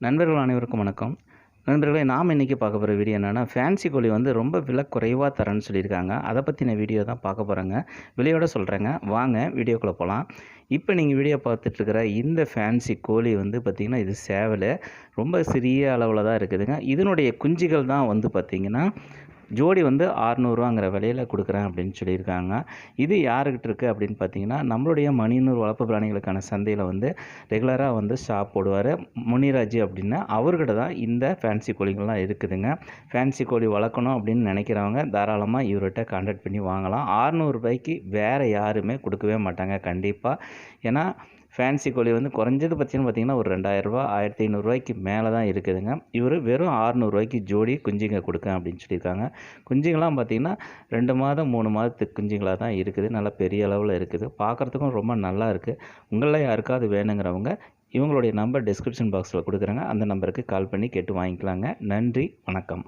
நண்பர்கள் அனைவருக்கும் வணக்கம். நண்பர்களே, நாம் இன்றைக்கி பார்க்க போகிற வீடியோ என்னென்னா, ஃபேன்சி கோழி வந்து ரொம்ப விலை குறைவாக தரேன்னு சொல்லியிருக்காங்க. அதை பற்றின வீடியோ தான் பார்க்க போகிறேங்க. விலையோட சொல்கிறேங்க. வாங்க வீடியோக்குள்ளே போகலாம். இப்போ நீங்கள் வீடியோ பார்த்துட்ருக்கிற இந்த ஃபேன்சி கோழி வந்து பார்த்திங்கன்னா, இது சேவல். ரொம்ப சிறிய அளவில் தான் இருக்குதுங்க. இதனுடைய குஞ்சுகள் தான் வந்து பார்த்திங்கன்னா ஜோடி வந்து 600 விலையில் கொடுக்குறேன் அப்படின்னு சொல்லியிருக்காங்க. இது யாருக்கிட்ட இருக்குது அப்படின்னு பார்த்தீங்கன்னா, நம்மளுடைய மணியனூர் வளர்ப்பு பிராணிகளுக்கான சந்தையில் வந்து ரெகுலராக வந்து ஷாப் போடுவார் முனிராஜ் அப்படின்னு. அவர்கிட்ட தான் இந்த ஃபேன்சி கோழிகள்லாம் இருக்குதுங்க. ஃபேன்சி கோழி வளர்க்கணும் அப்படின்னு நினைக்கிறவங்க தாராளமாக இவர்கிட்ட கான்டாக்ட் பண்ணி வாங்கலாம். 600 வேறு யாருமே கொடுக்கவே மாட்டாங்க கண்டிப்பாக. ஏன்னா ஃபேன்சி கோழி வந்து குறைஞ்சது பார்த்தீங்கன்னா ஒரு 2000 1500 மேலே தான் இருக்குதுங்க. இவர் வெறும் 600 ஜோடி குஞ்சுங்க கொடுக்கேன் அப்படின்னு சொல்லியிருக்காங்க. குஞ்சுங்கள்லாம் பார்த்திங்கன்னா 2 மாதம் 3 மாதத்துக்கு குஞ்சுங்களாக தான் இருக்குது. நல்லா பெரிய அளவில் இருக்குது. பார்க்குறதுக்கும் ரொம்ப நல்லா இருக்குது. உங்களில் யாருக்காவது வேணுங்கிறவங்க இவங்களுடைய நம்பர் டிஸ்கிரிப்ஷன் பாக்ஸில் கொடுக்குறேங்க. அந்த நம்பருக்கு கால் பண்ணி கேட்டு வாங்கிக்கலாங்க. நன்றி, வணக்கம்.